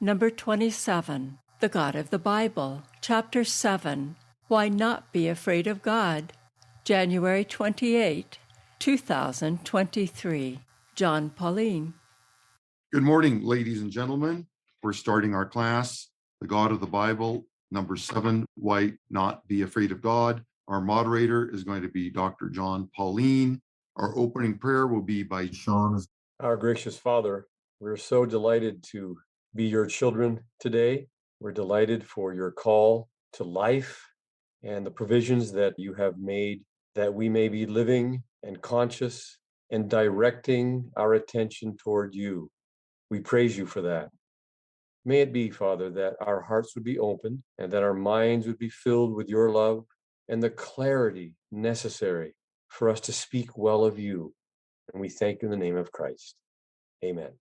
Number 27, The God of the Bible, Chapter 7, Why Not Be Afraid of God, January 28, 2023. Jon Paulien. Good morning, ladies and gentlemen. We're starting our class, The God of the Bible, number 7, Why Not Be Afraid of God. Our moderator is going to be Dr. Jon Paulien. Our opening prayer will be by Sean. Our gracious Father, we're so delighted to be your children today. We're delighted for your call to life and the provisions that you have made that we may be living and conscious and directing our attention toward you. We praise you for that. May it be, Father, that our hearts would be opened and that our minds would be filled with your love and the clarity necessary for us to speak well of you. And we thank you in the name of Christ. Amen.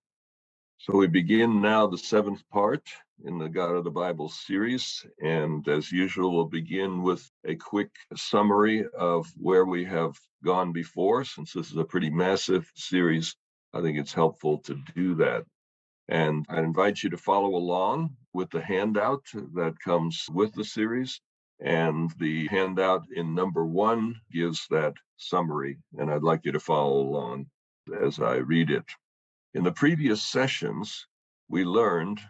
So we begin now the 7th part in the God of the Bible series. And as usual, we'll begin with a quick summary of where we have gone before. Since this is a pretty massive series, I think it's helpful to do that. And I invite you to follow along with the handout that comes with the series. And the handout in number 1 gives that summary. And I'd like you to follow along as I read it. In the previous sessions, we learned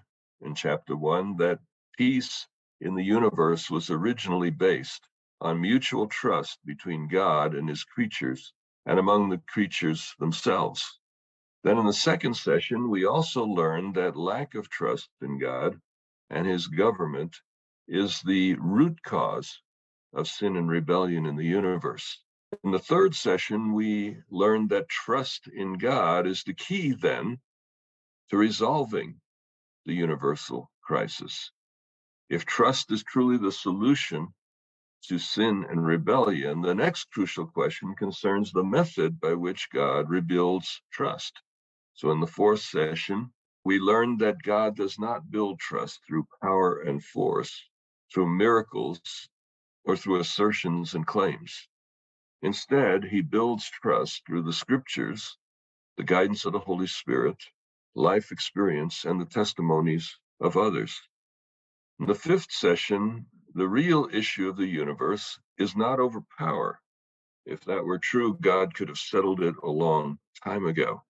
in chapter 1 that peace in the universe was originally based on mutual trust between God and his creatures and among the creatures themselves. Then in the second session, we also learned that lack of trust in God and his government is the root cause of sin and rebellion in the universe. In the third session, we learned that trust in God is the key then to resolving the universal crisis. If trust is truly the solution to sin and rebellion, the next crucial question concerns the method by which God rebuilds trust. So in the fourth session, we learned that God does not build trust through power and force, through miracles, or through assertions and claims. Instead, he builds trust through the scriptures, the guidance of the Holy Spirit, life experience, and the testimonies of others. In the fifth session, the real issue of the universe is not over power. If that were true, God could have settled it a long time ago.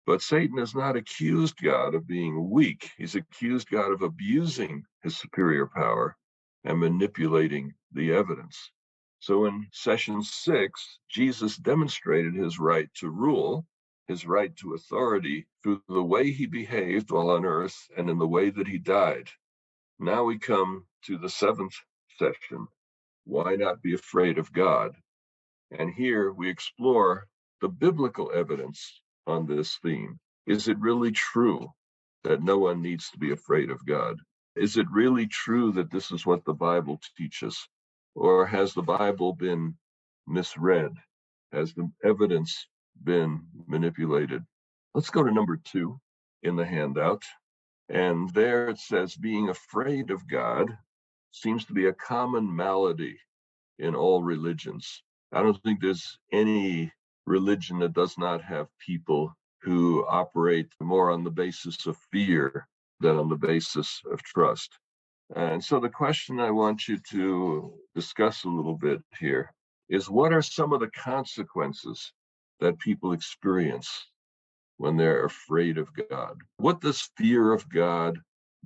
But Satan has not accused God of being weak. He's accused God of abusing his superior power and manipulating the evidence. So in session 6, Jesus demonstrated his right to rule, his right to authority through the way he behaved while on earth and in the way that he died. Now we come to the 7th session, Why Not Be Afraid of God? And here we explore the biblical evidence on this theme. Is it really true that no one needs to be afraid of God? Is it really true that this is what the Bible teaches? Or has the Bible been misread? Has the evidence been manipulated? Let's go to number 2 in the handout. And there it says, being afraid of God seems to be a common malady in all religions. I don't think there's any religion that does not have people who operate more on the basis of fear than on the basis of trust. And so the question I want you to discuss a little bit here is, what are some of the consequences that people experience when they're afraid of God? What does fear of God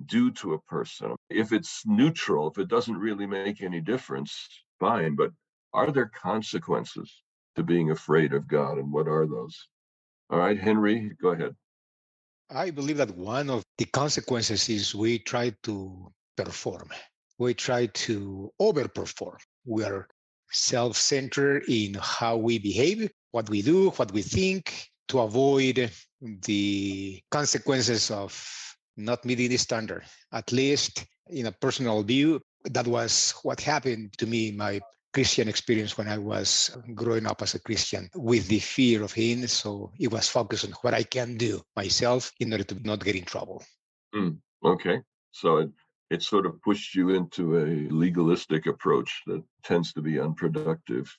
do to a person? If it's neutral, if it doesn't really make any difference, fine, but are there consequences to being afraid of God, and what are those? All right, Henry, go ahead. I believe that one of the consequences is we try to perform. We try to overperform. We are self-centered in how we behave, what we do, what we think, to avoid the consequences of not meeting the standard. At least in a personal view, that was what happened to me in my Christian experience when I was growing up as a Christian, with the fear of him. So it was focused on what I can do myself in order to not get in trouble. Okay. So it sort of pushed you into a legalistic approach that tends to be unproductive.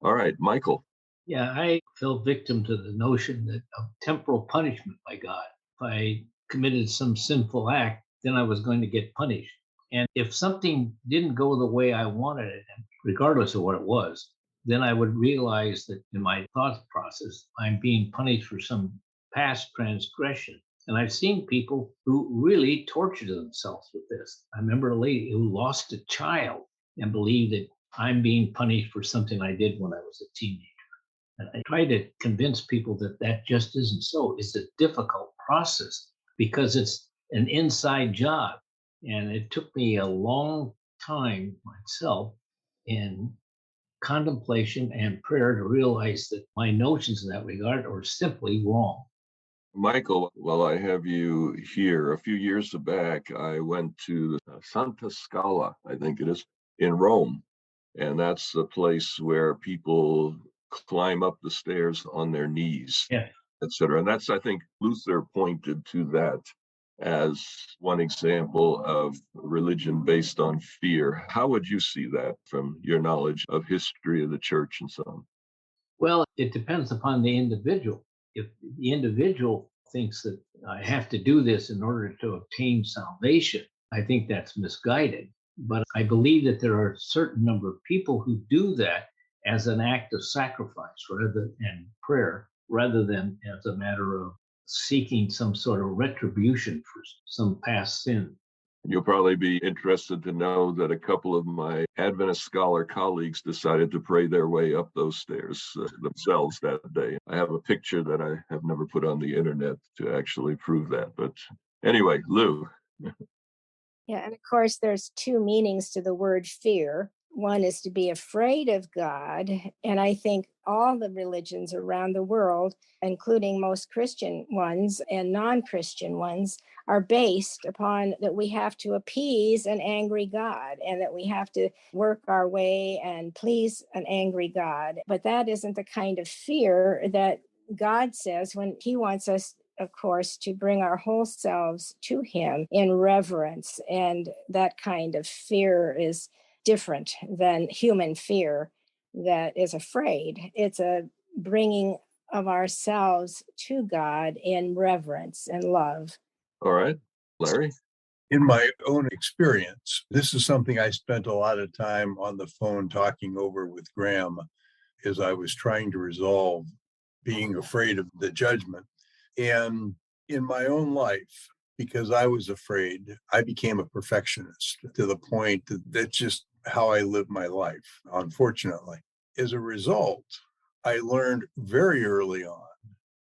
All right, Michael. Yeah, I fell victim to the notion that of temporal punishment by God. If I committed some sinful act, then I was going to get punished. And if something didn't go the way I wanted it, regardless of what it was, then I would realize that in my thought process, I'm being punished for some past transgression. And I've seen people who really tortured themselves with this. I remember a lady who lost a child and believed that I'm being punished for something I did when I was a teenager. And I try to convince people that that just isn't so. It's a difficult process because it's an inside job. And it took me a long time myself in contemplation and prayer to realize that my notions in that regard are simply wrong. Michael, while I have you here, a few years back, I went to Santa Scala, I think it is, in Rome. And that's the place where people climb up the stairs on their knees, Yeah. etc. And that's, I think, Luther pointed to that as one example of religion based on fear. How would you see that from your knowledge of history of the church and so on? Well, it depends upon the individual. If the individual thinks that I have to do this in order to obtain salvation, I think that's misguided. But I believe that there are a certain number of people who do that as an act of sacrifice and prayer, rather than as a matter of seeking some sort of retribution for some past sin. You'll probably be interested to know that a couple of my Adventist scholar colleagues decided to pray their way up those stairs themselves that day. I have a picture that I have never put on the internet to actually prove that. But anyway, Lou. Yeah, and of course, there's two meanings to the word fear. One is to be afraid of God. And I think all the religions around the world, including most Christian ones and non-Christian ones, are based upon that we have to appease an angry God and that we have to work our way and please an angry God. But that isn't the kind of fear that God says when he wants us, of course, to bring our whole selves to him in reverence. And that kind of fear is different than human fear that is afraid. It's a bringing of ourselves to God in reverence and love. All right, Larry. In my own experience, this is something I spent a lot of time on the phone talking over with Graham as I was trying to resolve being afraid of the judgment. And in my own life, because I was afraid, I became a perfectionist to the point that that's just how I live my life, unfortunately. As a result, I learned very early on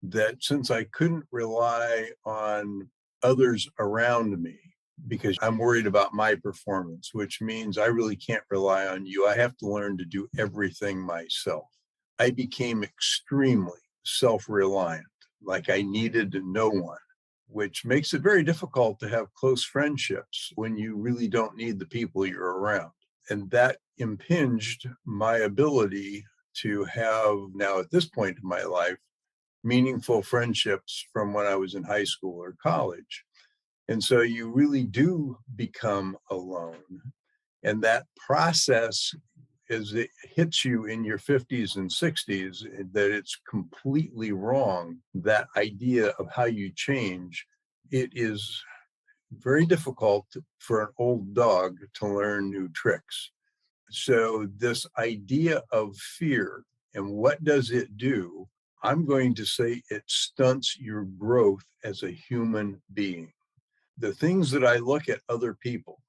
that since I couldn't rely on others around me, because I'm worried about my performance, which means I really can't rely on you. I have to learn to do everything myself. I became extremely self-reliant, like I needed no one, which makes it very difficult to have close friendships when you really don't need the people you're around. And that impinged my ability to have, now at this point in my life, meaningful friendships from when I was in high school or college. And so you really do become alone. And that process, as it hits you in your 50s and 60s, that it's completely wrong, that idea of how you change, it is very difficult for an old dog to learn new tricks. So this idea of fear, and what does it do? I'm going to say it stunts your growth as a human being. The things that I look at other people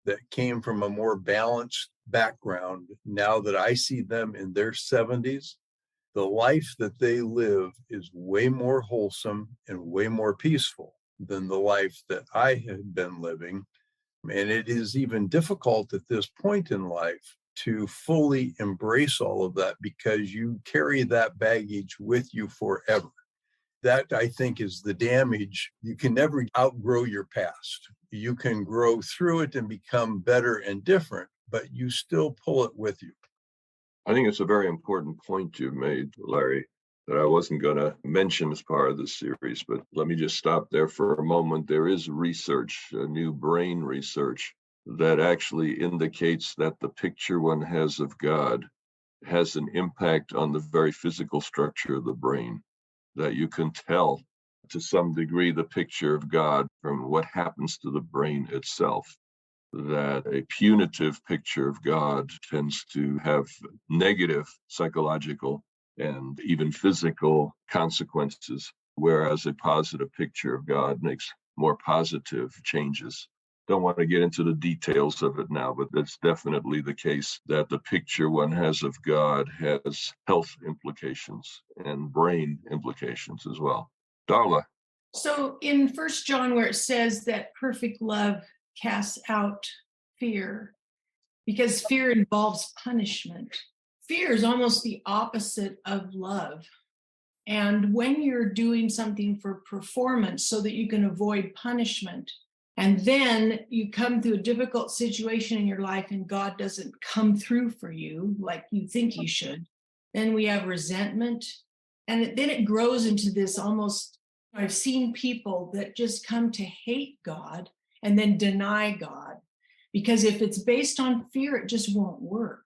that came from a more balanced background, now that I see them in their 70s, the life that they live is way more wholesome and way more peaceful than the life that I had been living. And it is even difficult at this point in life to fully embrace all of that because you carry that baggage with you forever. That, I think, is the damage. You can never outgrow your past. You can grow through it and become better and different, but you still pull it with you. I think it's a very important point you've made, Larry, that I wasn't going to mention as part of this series, but let me just stop there for a moment. There is research, new brain research, that actually indicates that the picture one has of God has an impact on the very physical structure of the brain, that you can tell to some degree the picture of God from what happens to the brain itself. That a punitive picture of God tends to have negative psychological and even physical consequences, whereas a positive picture of God makes more positive changes. Don't want to get into the details of it now, but it's definitely the case that the picture one has of God has health implications and brain implications as well. Darla. So in First John, where it says that perfect love casts out fear, because fear involves punishment. Fear is almost the opposite of love. And when you're doing something for performance so that you can avoid punishment, and then you come through a difficult situation in your life and God doesn't come through for you like you think he should, then we have resentment. And then it grows into this almost, I've seen people that just come to hate God and then deny God. Because if it's based on fear, it just won't work.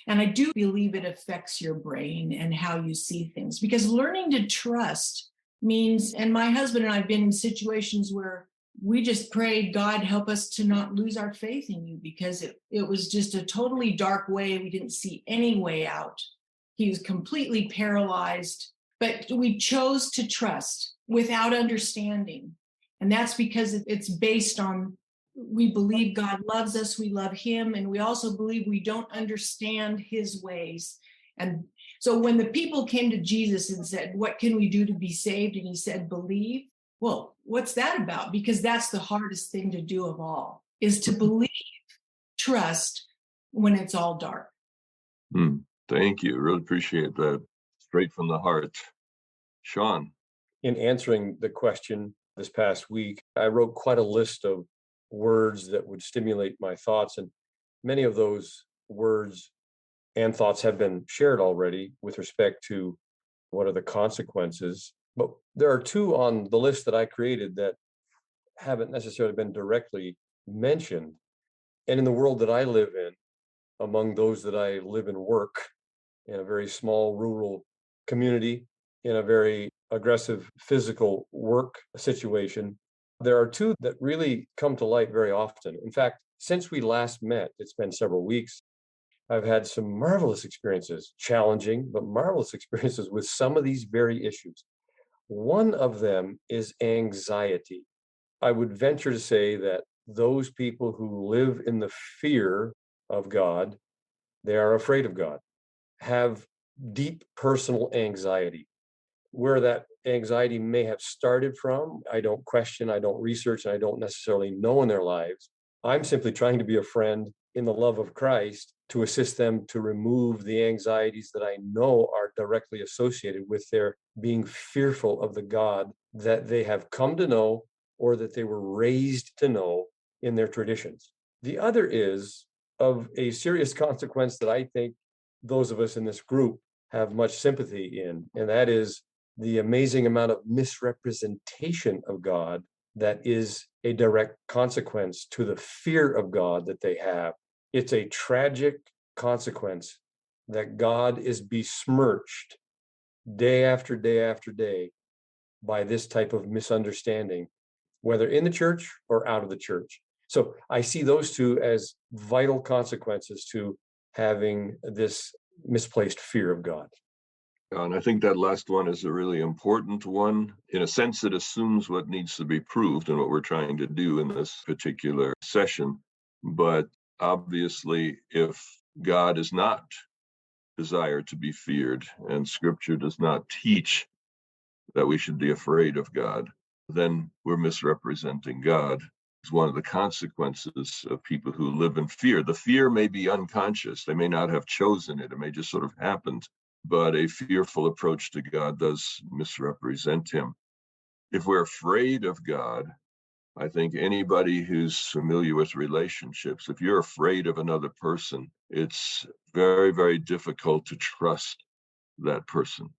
And I do believe it affects your brain and how you see things. Because learning to trust means, and my husband and I have been in situations where we just prayed, God, help us to not lose our faith in you, because it was just a totally dark way. We didn't see any way out. He was completely paralyzed, but we chose to trust without understanding. And that's because it's based on, we believe God loves us, we love him, and we also believe we don't understand his ways. And so when the people came to Jesus and said, what can we do to be saved? And he said, believe. Well, what's that about? Because that's the hardest thing to do of all, is to believe, trust when it's all dark. Thank you. Really appreciate that. Straight from the heart. Sean. In answering the question this past week, I wrote quite a list of words that would stimulate my thoughts. And many of those words and thoughts have been shared already with respect to what are the consequences. But there are two on the list that I created that haven't necessarily been directly mentioned. And in the world that I live in, among those that I live and work in a very small rural community, in a very aggressive physical work situation, there are two that really come to light very often. In fact, since we last met, it's been several weeks, I've had some marvelous experiences, challenging, but marvelous experiences with some of these very issues. One of them is anxiety. I would venture to say that those people who live in the fear of God, they are afraid of God, have deep personal anxiety. Where that anxiety may have started from, I don't question, I don't research, and I don't necessarily know in their lives. I'm simply trying to be a friend in the love of Christ to assist them to remove the anxieties that I know are directly associated with their being fearful of the God that they have come to know or that they were raised to know in their traditions. The other is of a serious consequence that I think those of us in this group have much sympathy in, and that is the amazing amount of misrepresentation of God that is a direct consequence to the fear of God that they have. It's a tragic consequence that God is besmirched day after day after day by this type of misunderstanding, whether in the church or out of the church. So I see those two as vital consequences to having this misplaced fear of God. And I think that last one is a really important one. In a sense, it assumes what needs to be proved and what we're trying to do in this particular session. But obviously, if God is not desired to be feared and Scripture does not teach that we should be afraid of God, then we're misrepresenting God. It's one of the consequences of people who live in fear. The fear may be unconscious. They may not have chosen it. It may just sort of happened. But a fearful approach to God does misrepresent him. If we're afraid of God, I think anybody who's familiar with relationships, if you're afraid of another person, it's very, very difficult to trust that person.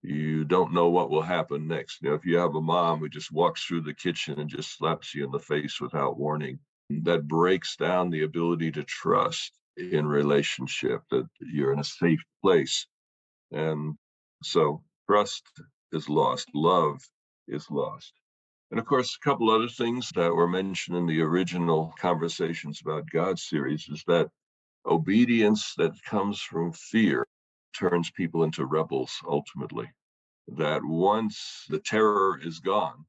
You don't know what will happen next. If you have a mom who just walks through the kitchen and just slaps you in the face without warning, that breaks down the ability to trust in relationship, that you're in a safe place. And so trust is lost. Love is lost. And of course, a couple other things that were mentioned in the original Conversations About God series is that obedience that comes from fear turns people into rebels ultimately. That once the terror is gone,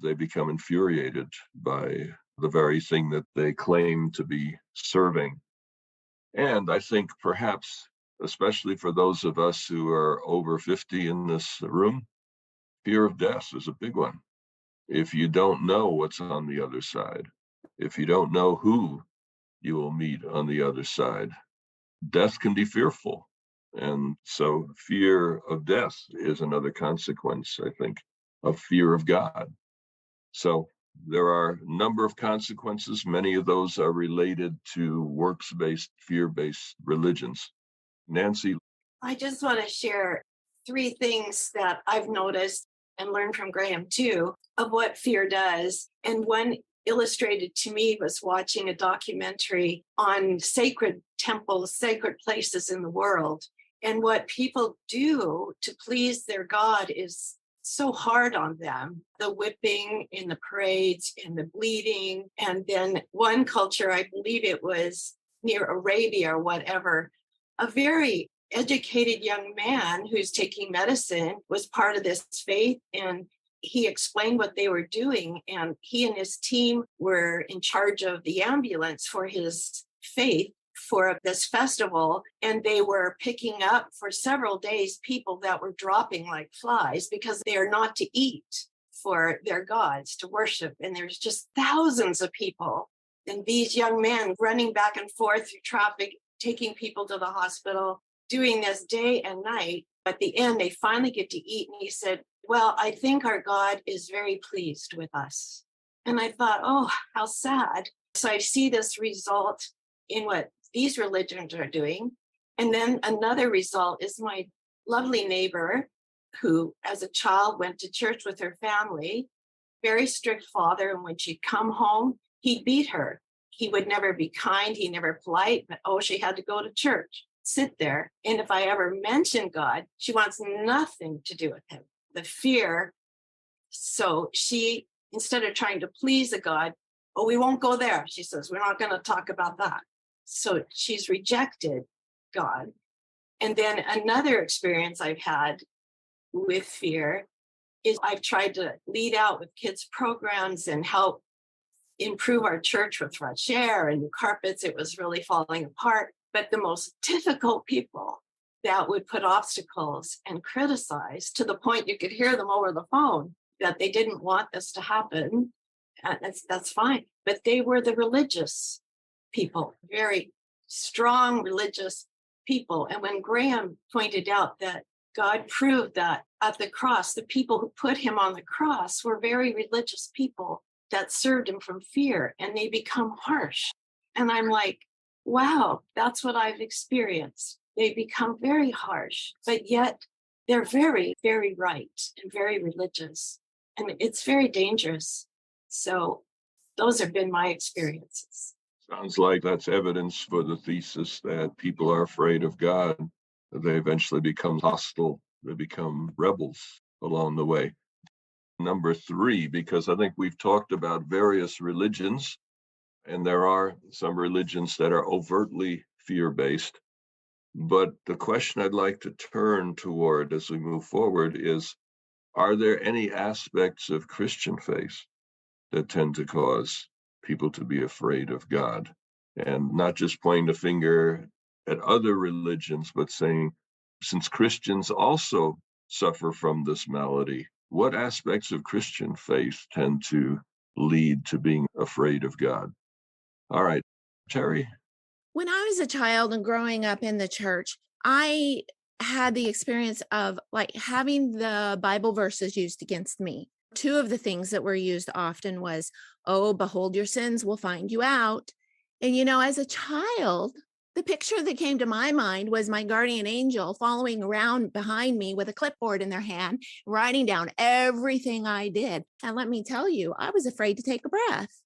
they become infuriated by the very thing that they claim to be serving. And I think perhaps, especially for those of us who are over 50 in this room, fear of death is a big one. If you don't know what's on the other side, if you don't know who you will meet on the other side, death can be fearful. And so fear of death is another consequence, I think, of fear of God. So there are a number of consequences. Many of those are related to works-based, fear-based religions. Nancy? I just want to share 3 things that I've noticed and learned from Graham too, of what fear does. And one illustrated to me was watching a documentary on sacred temples, sacred places in the world. And what people do to please their God is so hard on them. The whipping in the parades and the bleeding. And then one culture, I believe it was near Arabia or whatever, a very educated young man who's taking medicine was part of this faith, and he explained what they were doing, and he and his team were in charge of the ambulance for his faith for this festival, and they were picking up for several days people that were dropping like flies because they are not to eat for their gods to worship, and there's just thousands of people, and these young men running back and forth through traffic, taking people to the hospital, doing this day and night. At the end, they finally get to eat. And he said, well, I think our God is very pleased with us. And I thought, oh, how sad. So I see this result in what these religions are doing. And then another result is my lovely neighbor who, as a child, went to church with her family, very strict father. And when she'd come home, he'd beat her. He would never be kind. He never polite, but she had to go to church, sit there. And if I ever mention God, she wants nothing to do with him. The fear. So she, instead of trying to please the God, we won't go there. She says, we're not going to talk about that. So she's rejected God. And then another experience I've had with fear is I've tried to lead out with kids' programs and help improve our church with fresh air and new carpets. It was really falling apart. But the most difficult people that would put obstacles and criticize to the point you could hear them over the phone that they didn't want this to happen. And that's fine. But they were the religious people, very strong religious people. And when Graham pointed out that God proved that at the cross, the people who put him on the cross were very religious people that served him from fear, and they become harsh. And I'm like, wow, that's what I've experienced. They become very harsh, but yet they're very, very right and very religious. And it's very dangerous. So those have been my experiences. Sounds like that's evidence for the thesis that people are afraid of God. They eventually become hostile. They become rebels along the way. Number 3, because I think we've talked about various religions, and there are some religions that are overtly fear-based. But the question I'd like to turn toward as we move forward is, are there any aspects of Christian faith that tend to cause people to be afraid of God? And not just pointing a finger at other religions, but saying, since Christians also suffer from this malady, what aspects of Christian faith tend to lead to being afraid of God? All right, Terry. When I was a child and growing up in the church, I had the experience of like having the Bible verses used against me. 2 of the things that were used often was, oh, behold, your sins will find you out. And, as a child, the picture that came to my mind was my guardian angel following around behind me with a clipboard in their hand, writing down everything I did. And let me tell you, I was afraid to take a breath.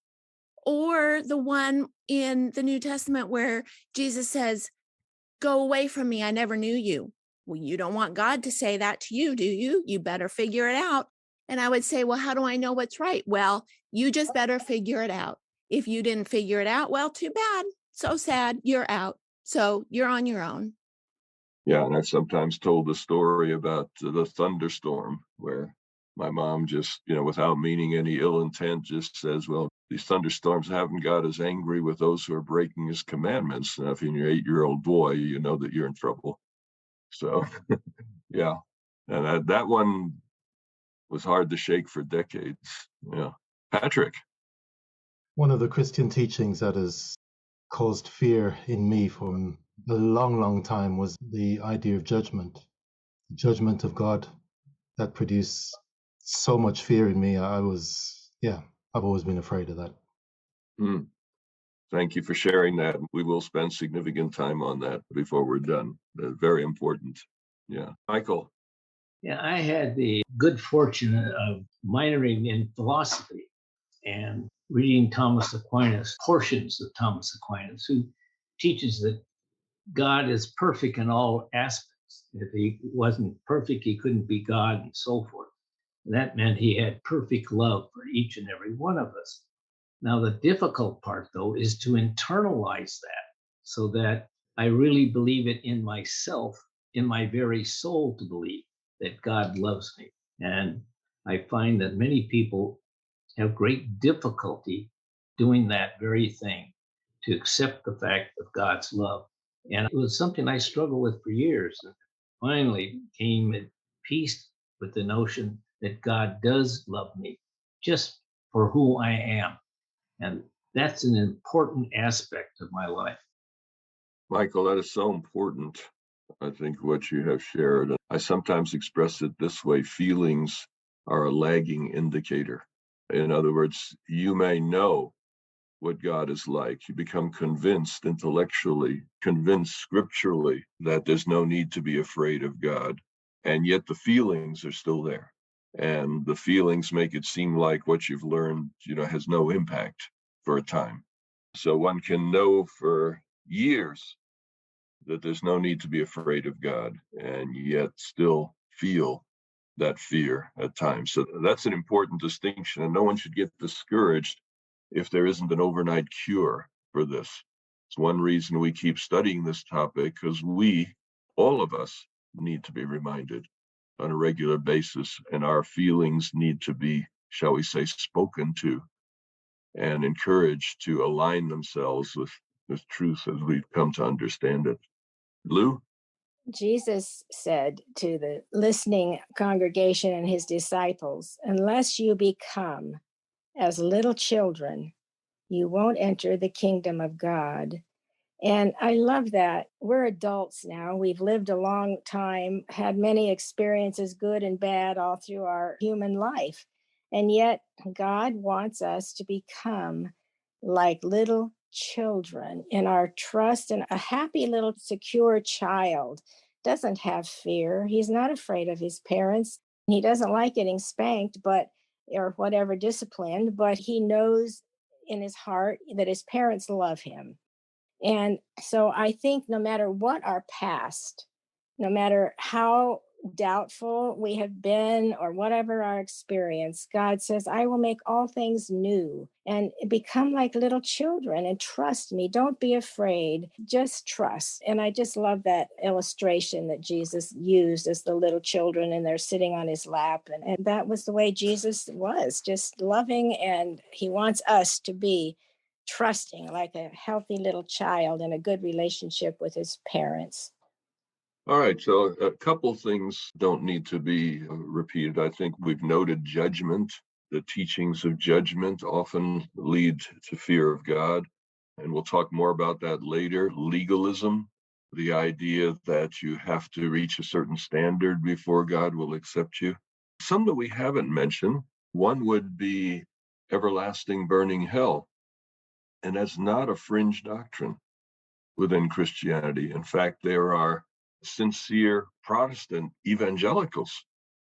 Or the one in the New Testament where Jesus says, go away from me, I never knew you. Well, you don't want God to say that to you, do you? You better figure it out. And I would say, well, how do I know what's right? Well, you just better figure it out. If you didn't figure it out, well, too bad. So sad, you're out. So you're on your own. Yeah, and I've sometimes told the story about the thunderstorm where my mom just, without meaning any ill intent, just says, well, these thunderstorms haven't got as angry with those who are breaking his commandments. Now, if you're an 8-year-old boy, you know that you're in trouble. So, yeah. And that one was hard to shake for decades. Yeah. Patrick. One of the Christian teachings that has caused fear in me for a long, long time was the idea of judgment, the judgment of God that produced so much fear in me. I've always been afraid of that. Thank you for sharing that. We will spend significant time on that before we're done. Very important. Yeah. Michael. Yeah, I had the good fortune of minoring in philosophy and reading Thomas Aquinas, portions of Thomas Aquinas, who teaches that God is perfect in all aspects. If he wasn't perfect, he couldn't be God, and so forth. And that meant he had perfect love for each and every one of us. Now, the difficult part, though, is to internalize that so that I really believe it in myself, in my very soul, to believe that God loves me. And I find that many people have great difficulty doing that very thing, to accept the fact of God's love. And it was something I struggled with for years. And finally came at peace with the notion that God does love me just for who I am. And that's an important aspect of my life. Michael, that is so important. I think what you have shared. I sometimes express it this way: feelings are a lagging indicator. In other words, you may know what God is like. You become convinced intellectually, convinced scripturally that there's no need to be afraid of God. And yet the feelings are still there. And the feelings make it seem like what you've learned, has no impact for a time. So one can know for years that there's no need to be afraid of God, and yet still feel that fear at times. So that's an important distinction, and no one should get discouraged if there isn't an overnight cure for this. It's one reason we keep studying this topic, because all of us, need to be reminded on a regular basis, and our feelings need to be, shall we say, spoken to and encouraged to align themselves with truth as we've come to understand it. Lou? Jesus said to the listening congregation and his disciples, unless you become as little children, you won't enter the kingdom of God. And I love that. We're adults now. We've lived a long time, had many experiences, good and bad, all through our human life. And yet God wants us to become like little children in our trust. And a happy little secure child doesn't have fear. He's not afraid of his parents. He doesn't like getting spanked, or whatever disciplined, but he knows in his heart that his parents love him. And so I think no matter what our past, no matter how doubtful we have been or whatever our experience, God says, I will make all things new, and become like little children and trust me. Don't be afraid. Just trust. And I just love that illustration that Jesus used as the little children, and they're sitting on his lap. And that was the way Jesus was, just loving. And he wants us to be trusting like a healthy little child in a good relationship with his parents. All right, so a couple things don't need to be repeated. I think we've noted judgment. The teachings of judgment often lead to fear of God, and we'll talk more about that later. Legalism, the idea that you have to reach a certain standard before God will accept you. Some that we haven't mentioned, one would be everlasting burning hell. And that's not a fringe doctrine within Christianity. In fact, there are sincere Protestant evangelicals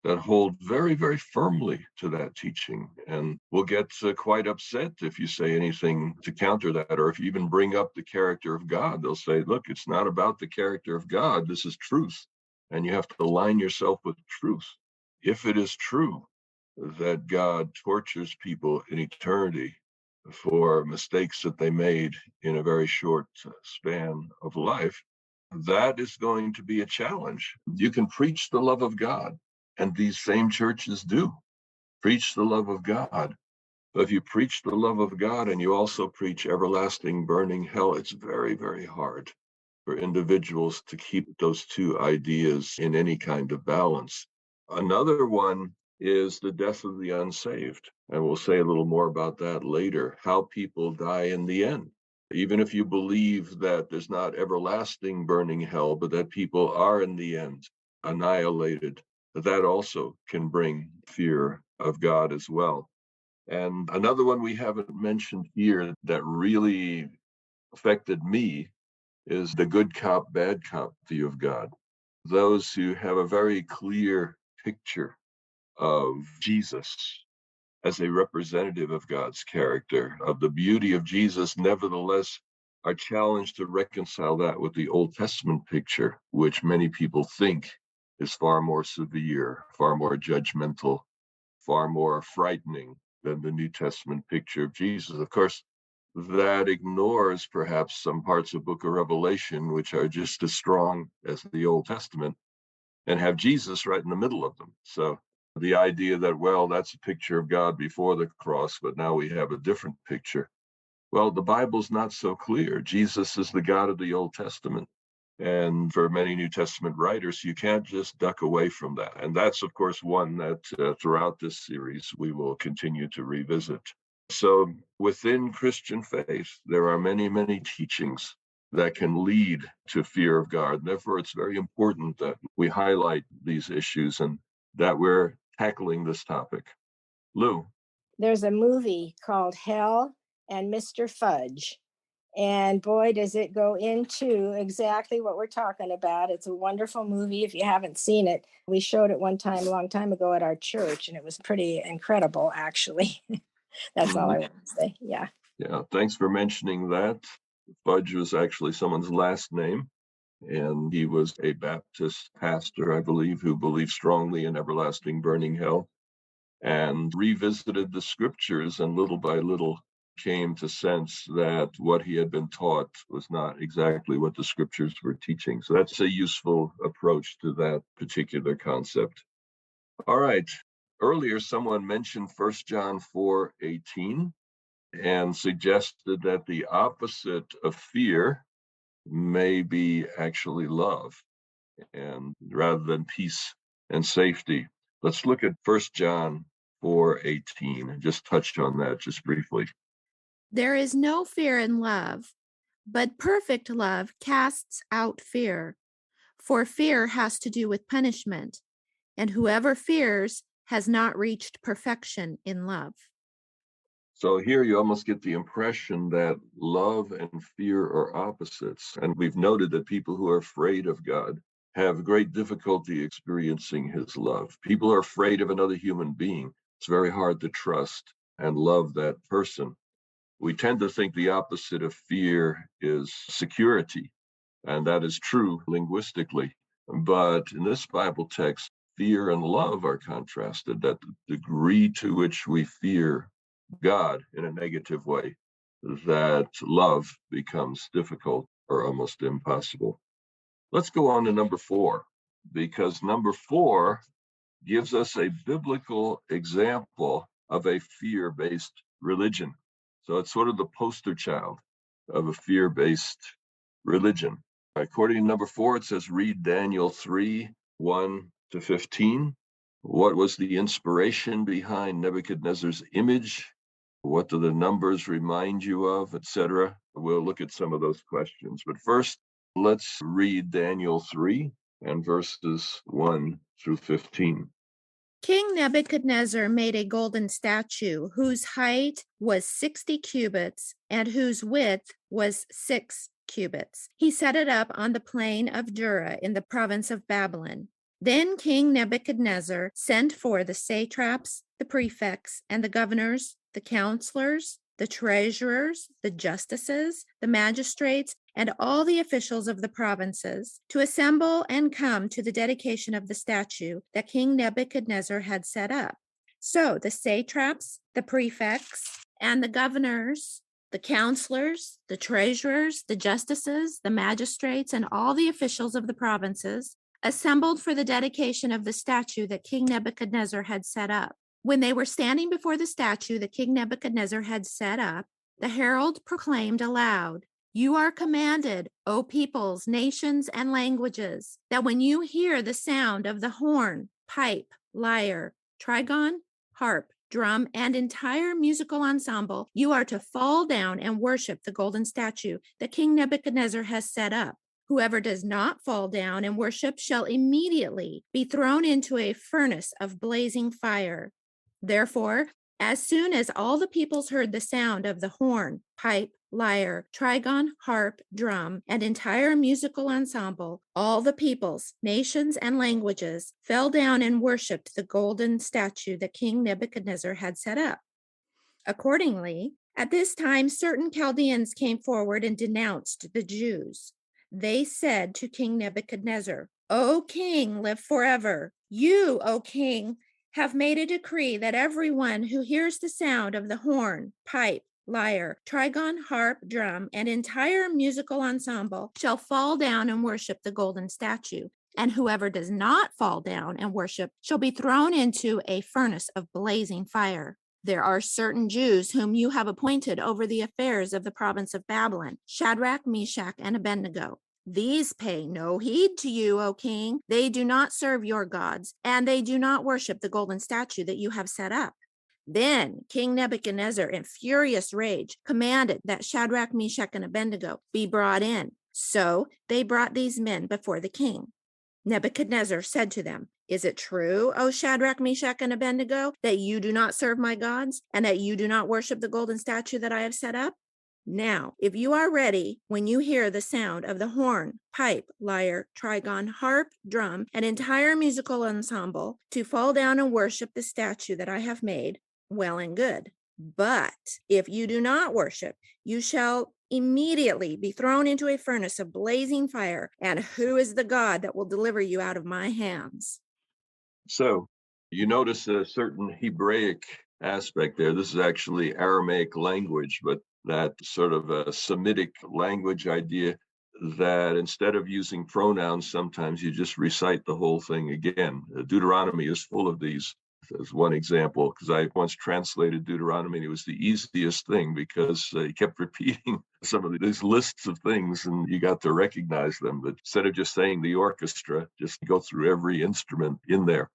that hold very, very firmly to that teaching, and will get quite upset if you say anything to counter that, or if you even bring up the character of God. They'll say, look, it's not about the character of God. This is truth, and you have to align yourself with truth. If it is true that God tortures people in eternity for mistakes that they made in a very short span of life, that is going to be a challenge. You can preach the love of God, and these same churches do preach the love of God. But if you preach the love of God and you also preach everlasting burning hell, it's very, very hard for individuals to keep those two ideas in any kind of balance. Another one is the death of the unsaved. And we'll say a little more about that later, how people die in the end. Even if you believe that there's not everlasting burning hell, but that people are in the end annihilated, that also can bring fear of God as well. And another one we haven't mentioned here that really affected me is the good cop, bad cop view of God. Those who have a very clear picture of Jesus as a representative of God's character, of the beauty of Jesus, nevertheless are challenged to reconcile that with the Old Testament picture, which many people think is far more severe, far more judgmental, far more frightening than the New Testament picture of Jesus. Of course, that ignores perhaps some parts of Book of Revelation, which are just as strong as the Old Testament and have Jesus right in the middle of them. So the idea that, well, that's a picture of God before the cross, but now we have a different picture. Well, the Bible's not so clear. Jesus is the God of the Old Testament. And for many New Testament writers, you can't just duck away from that. And that's, of course, one that throughout this series we will continue to revisit. So within Christian faith, there are many, many teachings that can lead to fear of God. And therefore, it's very important that we highlight these issues and that we're tackling this topic. Lou. There's a movie called Hell and Mr. Fudge. And boy, does it go into exactly what we're talking about. It's a wonderful movie if you haven't seen it. We showed it one time, a long time ago at our church, and it was pretty incredible, actually. That's all I want to say. Yeah. Yeah, thanks for mentioning that. Fudge was actually someone's last name, and he was a Baptist pastor, I believe, who believed strongly in everlasting burning hell and revisited the scriptures and little by little came to sense that what he had been taught was not exactly what the scriptures were teaching. So that's a useful approach to that particular concept. All right. Earlier, someone mentioned 1 John 4:18 and suggested that the opposite of fear may be actually love, and rather than peace and safety. Let's look at 1 John 4:18 and just touch on that just briefly. There is no fear in love, but perfect love casts out fear. For fear has to do with punishment, and whoever fears has not reached perfection in love. So here you almost get the impression that love and fear are opposites. And we've noted that people who are afraid of God have great difficulty experiencing his love. People are afraid of another human being. It's very hard to trust and love that person. We tend to think the opposite of fear is security, and that is true linguistically. But in this Bible text, fear and love are contrasted, that the degree to which we fear God in a negative way, that love becomes difficult or almost impossible. Let's go on to number 4, because number 4 gives us a biblical example of a fear-based religion. So it's sort of the poster child of a fear-based religion. According to number 4, it says, read Daniel 3:1-15. What was the inspiration behind Nebuchadnezzar's image? What do the numbers remind you of, etc.? We'll look at some of those questions. But first, let's read Daniel 3 and verses 1-15. King Nebuchadnezzar made a golden statue whose height was 60 cubits and whose width was 6 cubits. He set it up on the plain of Dura in the province of Babylon. Then King Nebuchadnezzar sent for the satraps, the prefects, and the governors, the counselors, the treasurers, the justices, the magistrates, and all the officials of the provinces to assemble and come to the dedication of the statue that King Nebuchadnezzar had set up. So the satraps, the prefects, and the governors, the counselors, the treasurers, the justices, the magistrates, and all the officials of the provinces assembled for the dedication of the statue that King Nebuchadnezzar had set up. When they were standing before the statue that King Nebuchadnezzar had set up, the herald proclaimed aloud, "You are commanded, O peoples, nations, and languages, that when you hear the sound of the horn, pipe, lyre, trigon, harp, drum, and entire musical ensemble, you are to fall down and worship the golden statue that King Nebuchadnezzar has set up. Whoever does not fall down and worship shall immediately be thrown into a furnace of blazing fire." Therefore, as soon as all the peoples heard the sound of the horn, pipe, lyre, trigon, harp, drum, and entire musical ensemble, all the peoples, nations, and languages fell down and worshipped the golden statue that King Nebuchadnezzar had set up. Accordingly, at this time, certain Chaldeans came forward and denounced the Jews. They said to King Nebuchadnezzar, "O king, live forever. You, O king, have made a decree that everyone who hears the sound of the horn, pipe, lyre, trigon, harp, drum, and entire musical ensemble shall fall down and worship the golden statue. And whoever does not fall down and worship shall be thrown into a furnace of blazing fire. There are certain Jews whom you have appointed over the affairs of the province of Babylon, Shadrach, Meshach, and Abednego. These pay no heed to you, O king. They do not serve your gods, and they do not worship the golden statue that you have set up." Then King Nebuchadnezzar, in furious rage, commanded that Shadrach, Meshach, and Abednego be brought in. So they brought these men before the king. Nebuchadnezzar said to them, "Is it true, O Shadrach, Meshach, and Abednego, that you do not serve my gods, and that you do not worship the golden statue that I have set up? Now, if you are ready, when you hear the sound of the horn, pipe, lyre, trigon, harp, drum, and entire musical ensemble, to fall down and worship the statue that I have made, well and good. But if you do not worship, you shall immediately be thrown into a furnace of blazing fire. And who is the God that will deliver you out of my hands?" So you notice a certain Hebraic aspect there. This is actually Aramaic language, but that sort of a Semitic language idea that instead of using pronouns, sometimes you just recite the whole thing again. Deuteronomy is full of these. As one example, because I once translated Deuteronomy, and it was the easiest thing because he kept repeating some of these lists of things and you got to recognize them. But instead of just saying the orchestra, just go through every instrument in there.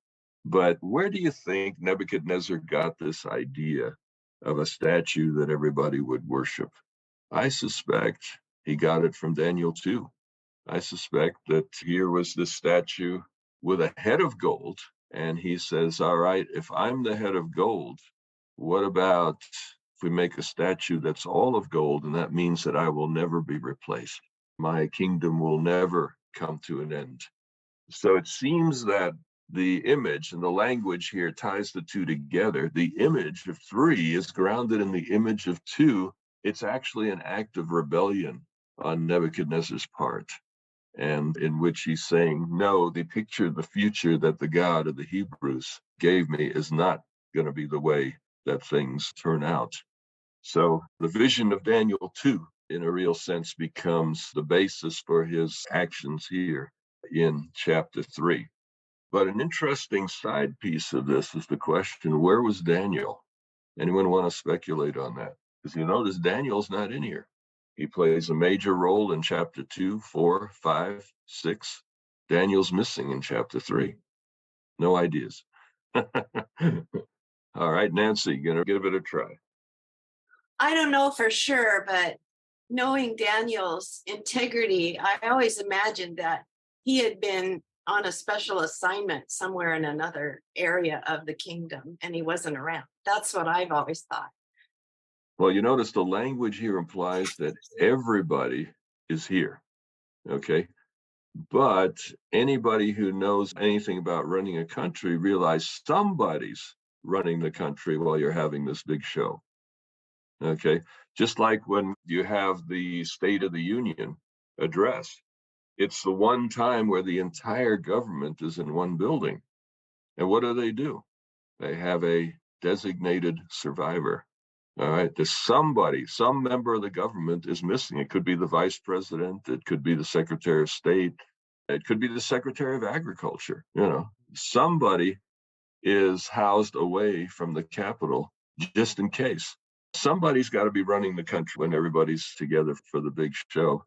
But where do you think Nebuchadnezzar got this idea of a statue that everybody would worship? I suspect he got it from Daniel 2. I suspect that here was this statue with a head of gold. And he says, all right, if I'm the head of gold, what about if we make a statue that's all of gold? And that means that I will never be replaced. My kingdom will never come to an end. So it seems that the image and the language here ties the two together. The image of 3 is grounded in the image of 2. It's actually an act of rebellion on Nebuchadnezzar's part, and in which he's saying, no, the picture, the future that the God of the Hebrews gave me is not going to be the way that things turn out. So the vision of Daniel 2, in a real sense, becomes the basis for his actions here in chapter 3. But an interesting side piece of this is the question, where was Daniel? Anyone want to speculate on that? Because you notice Daniel's not in here. He plays a major role in chapter 2, 4, 5, 6. Daniel's missing in chapter 3. No ideas. All right, Nancy, gonna give it a try. I don't know for sure, but knowing Daniel's integrity, I always imagined that he had been on a special assignment somewhere in another area of the kingdom and he wasn't around. That's what I've always thought. Well, you notice the language here implies that everybody is here, okay? But anybody who knows anything about running a country realize somebody's running the country while you're having this big show, okay? Just like when you have the State of the Union address, it's the one time where the entire government is in one building. And what do? They have a designated survivor. All right, there's somebody, some member of the government is missing. It could be the vice president, it could be the secretary of state, it could be the secretary of agriculture. Somebody is housed away from the Capitol just in case. Somebody's got to be running the country when everybody's together for the big show.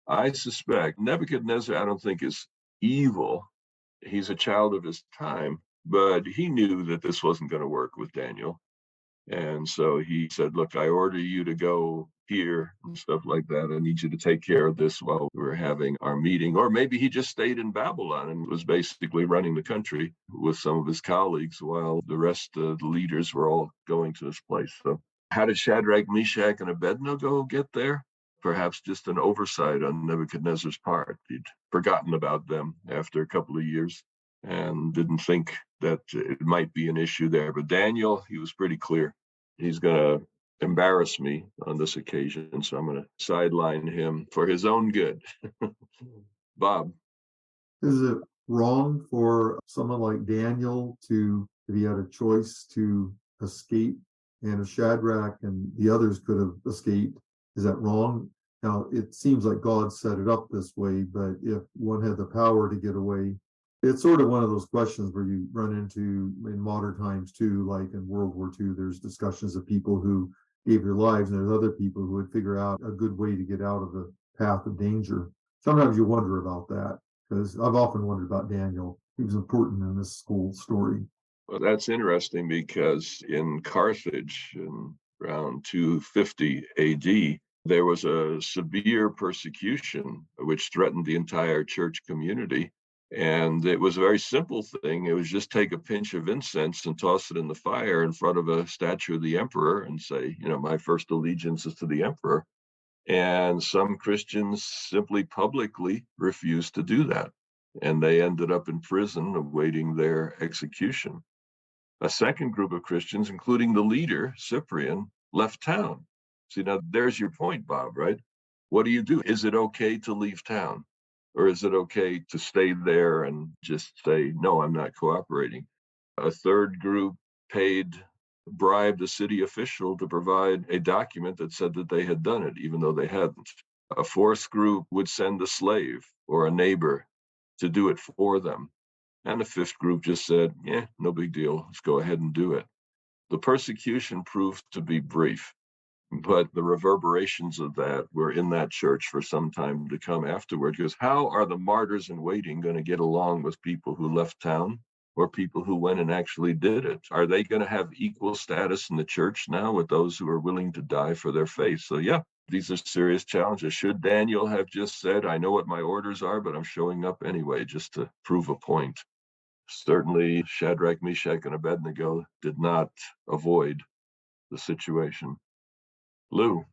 I suspect Nebuchadnezzar, I don't think, is evil. He's a child of his time, but he knew that this wasn't going to work with Daniel. And so he said, look, I order you to go here and stuff like that. I need you to take care of this while we're having our meeting. Or maybe he just stayed in Babylon and was basically running the country with some of his colleagues while the rest of the leaders were all going to this place. So how did Shadrach, Meshach, and Abednego get there? Perhaps just an oversight on Nebuchadnezzar's part. He'd forgotten about them after a couple of years and didn't think that it might be an issue there. But Daniel, he was pretty clear. He's going to embarrass me on this occasion, so I'm going to sideline him for his own good. Bob. Is it wrong for someone like Daniel to, if he had a choice to escape, and if Shadrach and the others could have escaped, is that wrong? Now, it seems like God set it up this way, but if one had the power to get away, it's sort of one of those questions where you run into in modern times too, like in World War II, there's discussions of people who gave their lives, and there's other people who would figure out a good way to get out of the path of danger. Sometimes you wonder about that, because I've often wondered about Daniel. He was important in this whole story. Well, that's interesting because in Carthage, in around 250 AD, there was a severe persecution which threatened the entire church community. And it was a very simple thing. It was just take a pinch of incense and toss it in the fire in front of a statue of the emperor and say, my first allegiance is to the emperor. And some Christians simply publicly refused to do that. And they ended up in prison awaiting their execution. A second group of Christians, including the leader, Cyprian, left town. See, now there's your point, Bob, right? What do you do? Is it okay to leave town? Or is it okay to stay there and just say, no, I'm not cooperating? A third group bribed a city official to provide a document that said that they had done it, even though they hadn't. A fourth group would send a slave or a neighbor to do it for them. And the fifth group just said, no big deal. Let's go ahead and do it. The persecution proved to be brief, but the reverberations of that were in that church for some time to come afterward. Because how are the martyrs in waiting going to get along with people who left town or people who went and actually did it? Are they going to have equal status in the church now with those who are willing to die for their faith? So, these are serious challenges. Should Daniel have just said, I know what my orders are, but I'm showing up anyway just to prove a point? Certainly, Shadrach, Meshach, and Abednego did not avoid the situation. Lou.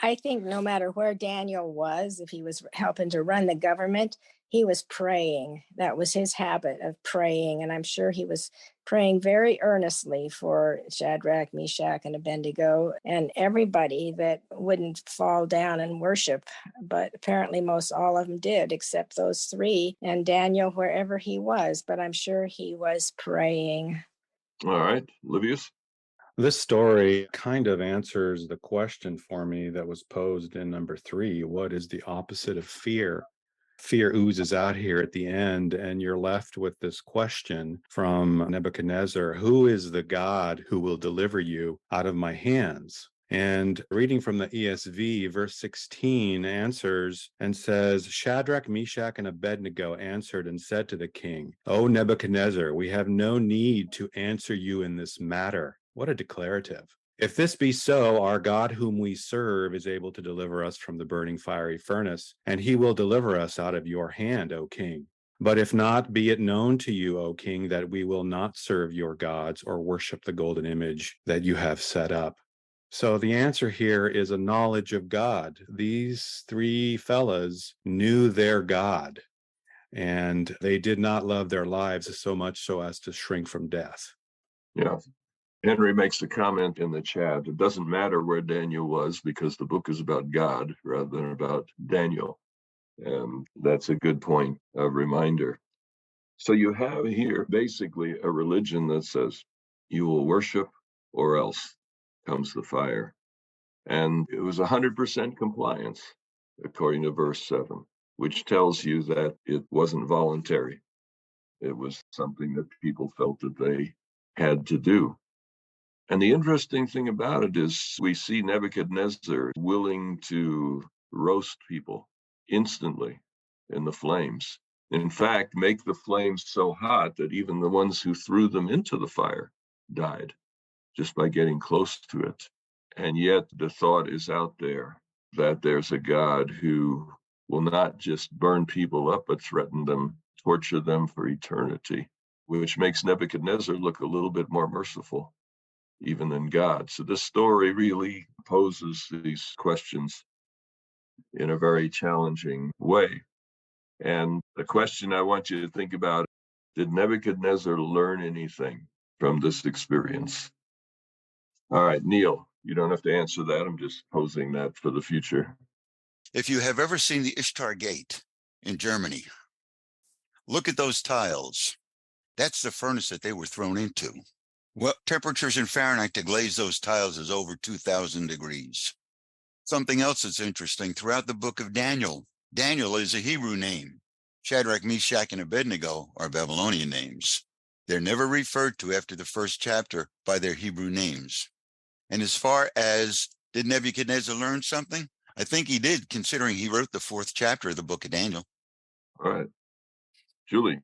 I think no matter where Daniel was, if he was helping to run the government, he was praying. That was his habit of praying. And I'm sure he was praying very earnestly for Shadrach, Meshach, and Abednego and everybody that wouldn't fall down and worship. But apparently most all of them did, except those three and Daniel, wherever he was. But I'm sure he was praying. All right, Livius. This story kind of answers the question for me that was posed in number 3. What is the opposite of fear? Fear oozes out here at the end, and you're left with this question from Nebuchadnezzar: who is the God who will deliver you out of my hands? And reading from the ESV, verse 16 answers and says, Shadrach, Meshach, and Abednego answered and said to the king, O Nebuchadnezzar, we have no need to answer you in this matter. What a declarative. If this be so, our God whom we serve is able to deliver us from the burning fiery furnace, and he will deliver us out of your hand, O king. But if not, be it known to you, O king, that we will not serve your gods or worship the golden image that you have set up. So the answer here is a knowledge of God. These 3 fellas knew their God, and they did not love their lives so much so as to shrink from death. Yeah. Henry makes a comment in the chat. It doesn't matter where Daniel was because the book is about God rather than about Daniel. And that's a good point, a reminder. So you have here basically a religion that says, You will worship, or else comes the fire. And it was 100% compliance, according to verse 7, which tells you that it wasn't voluntary. It was something that people felt that they had to do. And the interesting thing about it is we see Nebuchadnezzar willing to roast people instantly in the flames. In fact, make the flames so hot that even the ones who threw them into the fire died just by getting close to it. And yet the thought is out there that there's a God who will not just burn people up, but threaten them, torture them for eternity, which makes Nebuchadnezzar look a little bit more merciful even than God. So this story really poses these questions in a very challenging way. And the question I want you to think about, did Nebuchadnezzar learn anything from this experience? All right, Neil, you don't have to answer that. I'm just posing that for the future. If you have ever seen the Ishtar Gate in Germany, look at those tiles. That's the furnace that they were thrown into. Well, temperatures in Fahrenheit to glaze those tiles is over 2,000 degrees. Something else that's interesting, throughout the book of Daniel, Daniel is a Hebrew name. Shadrach, Meshach, and Abednego are Babylonian names. They're never referred to after the first chapter by their Hebrew names. And as far as did Nebuchadnezzar learn something? I think he did, considering he wrote the 4th chapter of the book of Daniel. All right. Julie.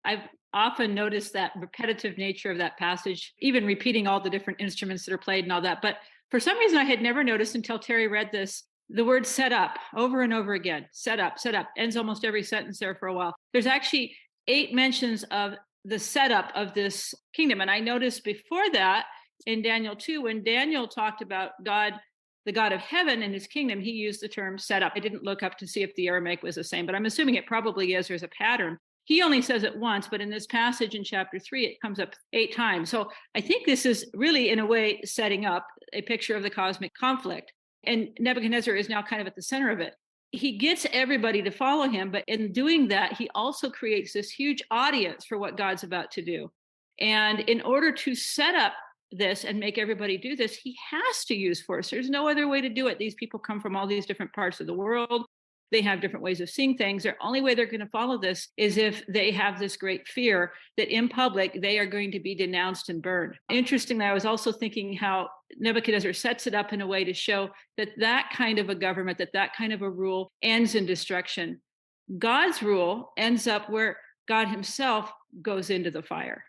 I've often noticed that repetitive nature of that passage, even repeating all the different instruments that are played and all that. But for some reason, I had never noticed until Terry read this, the word set up over and over again. Set up, ends almost every sentence there for a while. There's actually 8 mentions of the setup of this kingdom. And I noticed before that in Daniel 2, when Daniel talked about God, the God of heaven and his kingdom, he used the term set up. I didn't look up to see if the Aramaic was the same, but I'm assuming it probably is. There's a pattern. He only says it once, but in this passage in chapter 3, it comes up 8 times. So I think this is really, in a way, setting up a picture of the cosmic conflict. And Nebuchadnezzar is now kind of at the center of it. He gets everybody to follow him, but in doing that, he also creates this huge audience for what God's about to do. And in order to set up this and make everybody do this, he has to use force. There's no other way to do it. These people come from all these different parts of the world. They have different ways of seeing things. The only way they're going to follow this is if they have this great fear that in public they are going to be denounced and burned. Interestingly, I was also thinking how Nebuchadnezzar sets it up in a way to show that that kind of a government, that kind of a rule ends in destruction. God's rule ends up where God himself goes into the fire.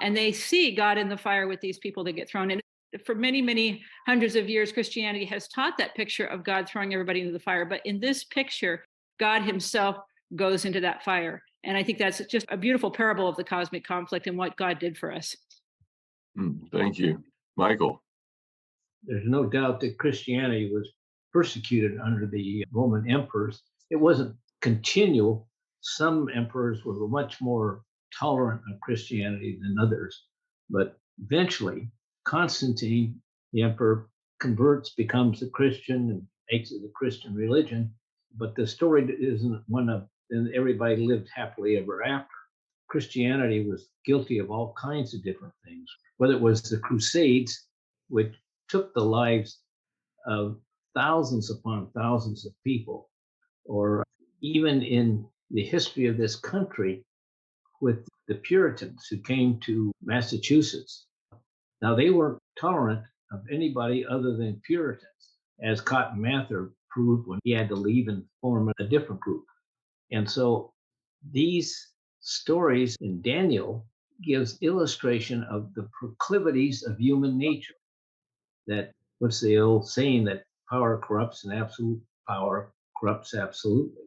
And they see God in the fire with these people that get thrown in. For many, many hundreds of years, Christianity has taught that picture of God throwing everybody into the fire. But in this picture, God himself goes into that fire. And I think that's just a beautiful parable of the cosmic conflict and what God did for us. Thank you. Michael. There's no doubt that Christianity was persecuted under the Roman emperors. It wasn't continual. Some emperors were much more tolerant of Christianity than others. But eventually, Constantine, the emperor, converts, becomes a Christian, and makes it a Christian religion. But the story isn't one of, and everybody lived happily ever after. Christianity was guilty of all kinds of different things, whether it was the Crusades, which took the lives of thousands upon thousands of people, or even in the history of this country with the Puritans who came to Massachusetts. Now, they weren't tolerant of anybody other than Puritans, as Cotton Mather proved when he had to leave and form a different group. And so these stories in Daniel gives illustration of the proclivities of human nature. That, what's the old saying, that power corrupts and absolute power corrupts absolutely.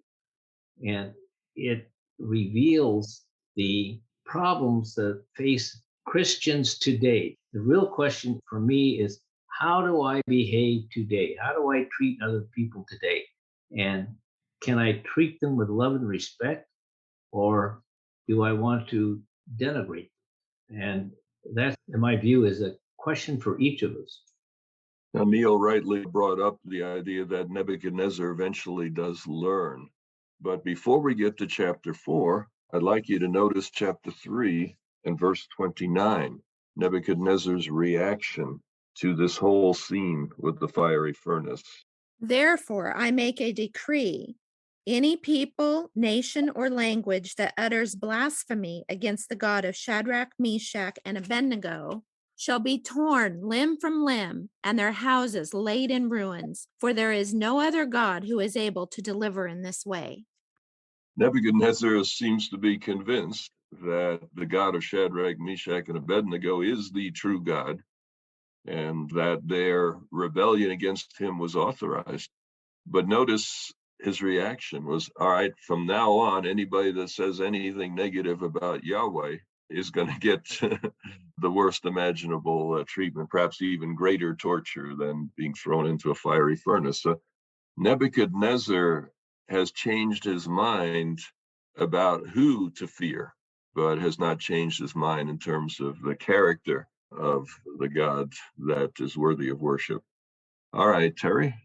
And it reveals the problems that face Christians today. The real question for me is, how do I behave today? How do I treat other people today? And can I treat them with love and respect, or do I want to denigrate them? And that, in my view, is a question for each of us. Now, Neil rightly brought up the idea that Nebuchadnezzar eventually does learn. But before we get to chapter 4, I'd like you to notice chapter 3 and verse 29. Nebuchadnezzar's reaction to this whole scene with the fiery furnace. Therefore, I make a decree. Any people, nation, or language that utters blasphemy against the God of Shadrach, Meshach, and Abednego shall be torn limb from limb, and their houses laid in ruins, for there is no other God who is able to deliver in this way. Nebuchadnezzar seems to be convinced that the God of Shadrach, Meshach, and Abednego is the true God, and that their rebellion against him was authorized. But notice his reaction was, all right, from now on, anybody that says anything negative about Yahweh is going to get the worst imaginable treatment, perhaps even greater torture than being thrown into a fiery furnace. So Nebuchadnezzar has changed his mind about who to fear, but has not changed his mind in terms of the character of the God that is worthy of worship. All right, Terry.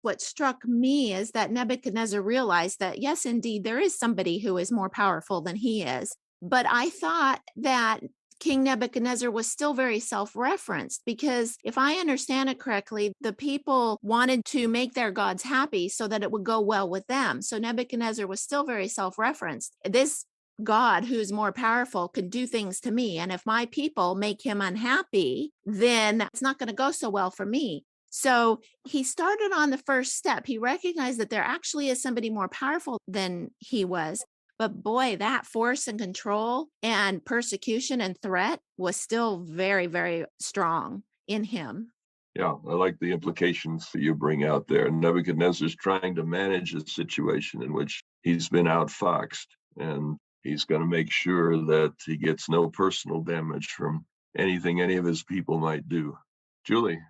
What struck me is that Nebuchadnezzar realized that, yes, indeed, there is somebody who is more powerful than he is. But I thought that King Nebuchadnezzar was still very self-referenced, because if I understand it correctly, the people wanted to make their gods happy so that it would go well with them. So Nebuchadnezzar was still very self-referenced. This God who's more powerful could do things to me. And if my people make him unhappy, then it's not going to go so well for me. So he started on the first step. He recognized that there actually is somebody more powerful than he was. But boy, that force and control and persecution and threat was still very, very strong in him. Yeah, I like the implications that you bring out there. Nebuchadnezzar's trying to manage a situation in which he's been outfoxed, and he's going to make sure that he gets no personal damage from anything any of his people might do. Julie.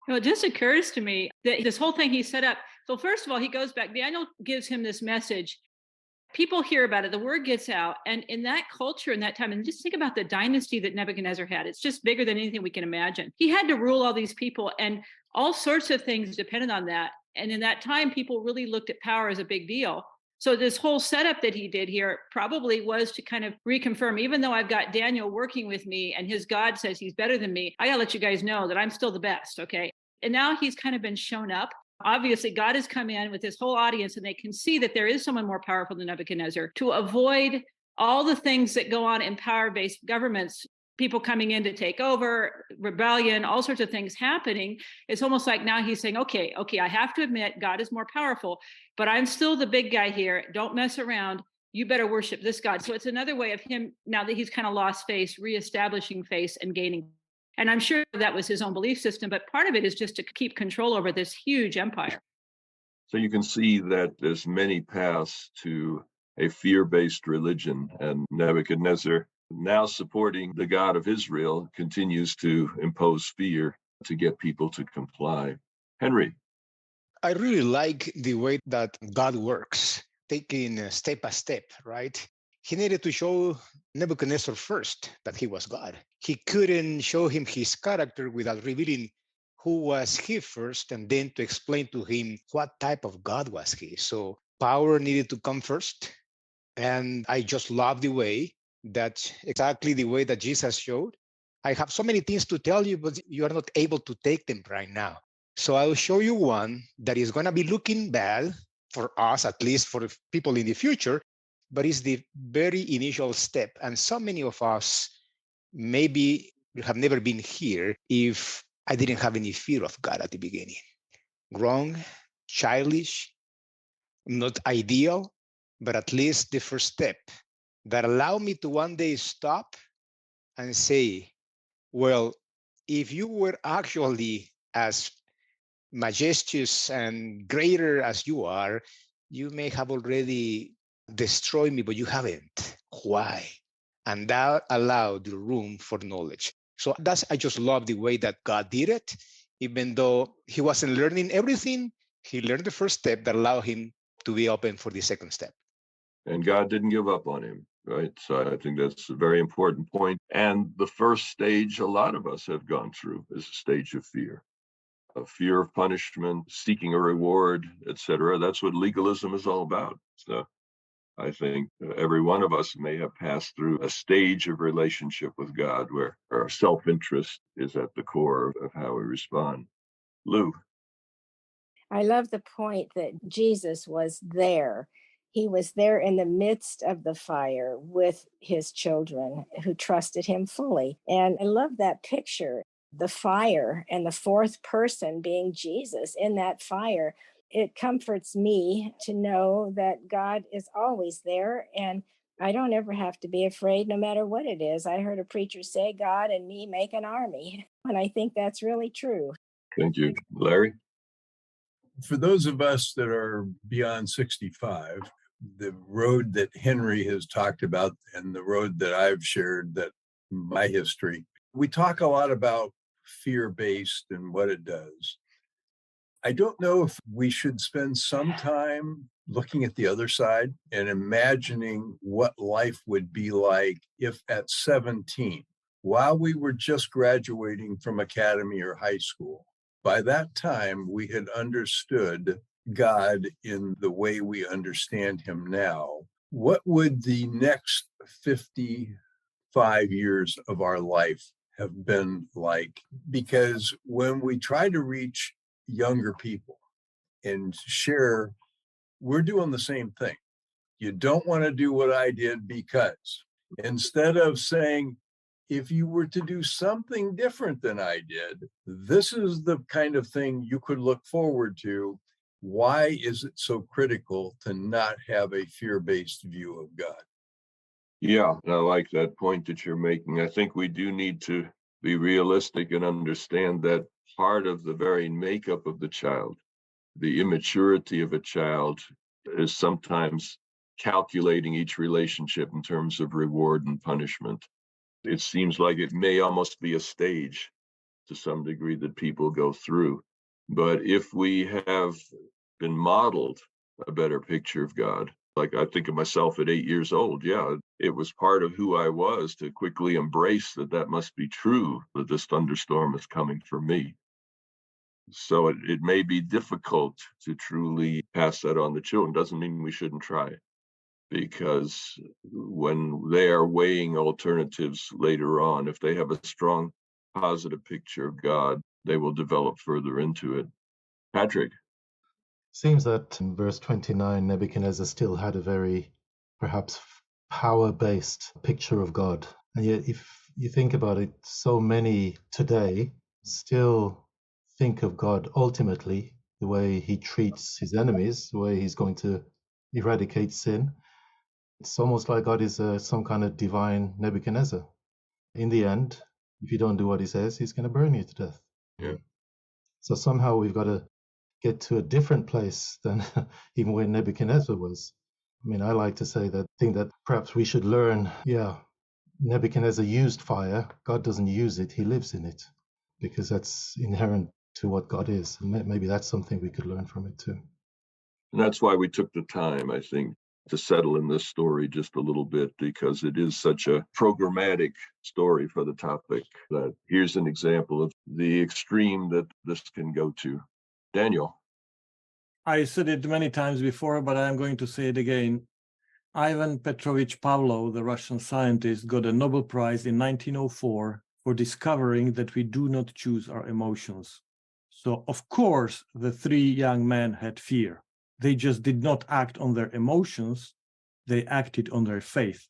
Well, it just occurs to me that this whole thing he set up. So first of all, he goes back. Daniel gives him this message. People hear about it. The word gets out. And in that culture, in that time, and just think about the dynasty that Nebuchadnezzar had. It's just bigger than anything we can imagine. He had to rule all these people, and all sorts of things depended on that. And in that time, people really looked at power as a big deal. So this whole setup that he did here probably was to kind of reconfirm, even though I've got Daniel working with me and his God says he's better than me, I got to let you guys know that I'm still the best, okay? And now he's kind of been shown up. Obviously, God has come in with this whole audience, and they can see that there is someone more powerful than Nebuchadnezzar to avoid all the things that go on in power-based governments, people coming in to take over, rebellion, all sorts of things happening. It's almost like now he's saying, okay, I have to admit God is more powerful, but I'm still the big guy here. Don't mess around. You better worship this God. So it's another way of him, now that he's kind of lost face, reestablishing face and gaining. And I'm sure that was his own belief system, but part of it is just to keep control over this huge empire. So you can see that there's many paths to a fear-based religion, and Nebuchadnezzar, now supporting the God of Israel, continues to impose fear to get people to comply. Henry. I really like the way that God works, taking step by step, right? He needed to show Nebuchadnezzar first that he was God. He couldn't show him his character without revealing who was he first, and then to explain to him what type of God was he. So power needed to come first. And I just love the way that exactly the way that Jesus showed. I have so many things to tell you, but you are not able to take them right now. So I'll show you one that is going to be looking bad for us, at least for people in the future, but it's the very initial step. And so many of us maybe have never been here if I didn't have any fear of God at the beginning. Wrong, childish, not ideal, but at least the first step that allowed me to one day stop and say, well, if you were actually as majestuous and greater as you are, you may have already destroyed me, but you haven't. Why? And that allowed the room for knowledge. So I just love the way that God did it. Even though he wasn't learning everything, he learned the first step that allowed him to be open for the second step. And God didn't give up on him, right? So I think that's a very important point. And the first stage a lot of us have gone through is a stage of fear. A fear of punishment, seeking a reward, etc. That's what legalism is all about. So I think every one of us may have passed through a stage of relationship with God where our self-interest is at the core of how we respond. Lou. I love the point that Jesus was there. He was there in the midst of the fire with his children who trusted him fully. And I love that picture, the fire and the fourth person being Jesus in that fire. It comforts me to know that God is always there, and I don't ever have to be afraid no matter what it is. I heard a preacher say, God and me make an army. And I think that's really true. Thank you. Larry? For those of us that are beyond 65, the road that Henry has talked about and the road that I've shared, that my history, we talk a lot about fear-based and what it does. I don't know if we should spend some time looking at the other side and imagining what life would be like if at 17, while we were just graduating from academy or high school, by that time we had understood God in the way we understand him now. What would the next 55 years of our life have been like? Because when we try to reach younger people and share, we're doing the same thing. You don't want to do what I did because, instead of saying, if you were to do something different than I did, this is the kind of thing you could look forward to. Why is it so critical to not have a fear-based view of God? Yeah, I like that point that you're making. I think we do need to be realistic and understand that part of the very makeup of the child, the immaturity of a child, is sometimes calculating each relationship in terms of reward and punishment. It seems like it may almost be a stage to some degree that people go through. But if we have been modeled a better picture of God, like I think of myself at 8 years old, yeah, it was part of who I was to quickly embrace that must be true, that this thunderstorm is coming for me. So it may be difficult to truly pass that on to children. Doesn't mean we shouldn't try, because when they are weighing alternatives later on, if they have a strong positive picture of God, they will develop further into it. Patrick? Seems that in verse 29, Nebuchadnezzar still had a very, perhaps, power-based picture of God. And yet, if you think about it, so many today still think of God ultimately the way he treats his enemies, the way he's going to eradicate sin. It's almost like God is some kind of divine Nebuchadnezzar. In the end, if you don't do what he says, he's going to burn you to death. Yeah. So somehow we've got to get to a different place than even where Nebuchadnezzar was. I mean, I like to say that thing that perhaps we should learn, Nebuchadnezzar used fire. God doesn't use it, he lives in it, because that's inherent to what God is. And maybe that's something we could learn from it too. And that's why we took the time, I think, to settle in this story just a little bit, because it is such a programmatic story for the topic that here's an example of the extreme that this can go to. Daniel? I said it many times before, but I'm going to say it again. Ivan Petrovich Pavlov, the Russian scientist, got a Nobel Prize in 1904 for discovering that we do not choose our emotions. So, of course, the three young men had fear. They just did not act on their emotions. They acted on their faith.